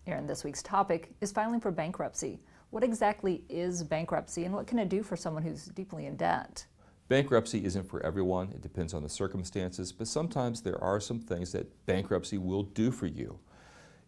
Aaron, this week's topic is filing for bankruptcy. What exactly is bankruptcy and what can it do for someone who's deeply in debt? Bankruptcy isn't for everyone. It depends on the circumstances, but sometimes there are some things that bankruptcy will do for you.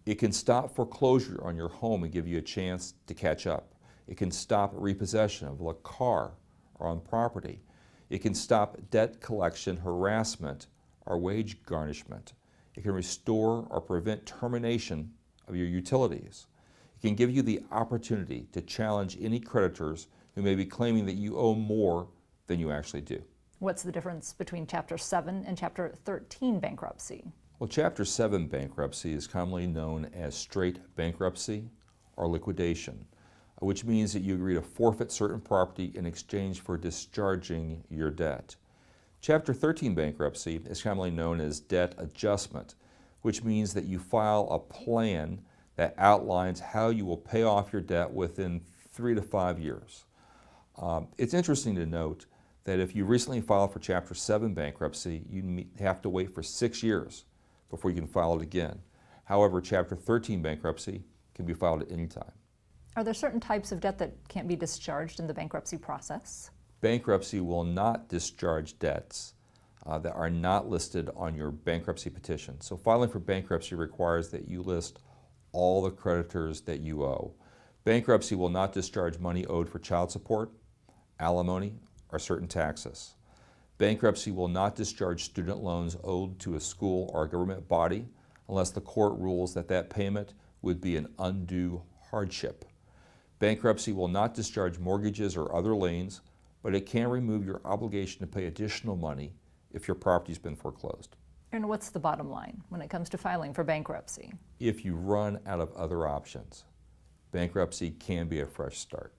It can stop foreclosure on your home and give you a chance to catch up. It can stop repossession of a car or on property. It can stop debt collection, harassment, or wage garnishment. It can restore or prevent termination of your utilities. It can give you the opportunity to challenge any creditors who may be claiming that you owe more than you actually do. What's the difference between Chapter 7 and Chapter 13 bankruptcy? Well, Chapter 7 bankruptcy is commonly known as straight bankruptcy or liquidation, which means that you agree to forfeit certain property in exchange for discharging your debt. Chapter 13 bankruptcy is commonly known as debt adjustment, which means that you file a plan that outlines how you will pay off your debt within 3 to 5 years. It's interesting to note that if you recently filed for Chapter 7 bankruptcy, you have to wait for 6 years before you can file it again. However, Chapter 13 bankruptcy can be filed at any time. Are there certain types of debt that can't be discharged in the bankruptcy process? Bankruptcy will not discharge debts that are not listed on your bankruptcy petition. So filing for bankruptcy requires that you list all the creditors that you owe. Bankruptcy will not discharge money owed for child support, alimony, or certain taxes. Bankruptcy will not discharge student loans owed to a school or a government body unless the court rules that that payment would be an undue hardship. Bankruptcy will not discharge mortgages or other liens, but it can remove your obligation to pay additional money if your property's been foreclosed. And what's the bottom line when it comes to filing for bankruptcy? If you run out of other options, bankruptcy can be a fresh start.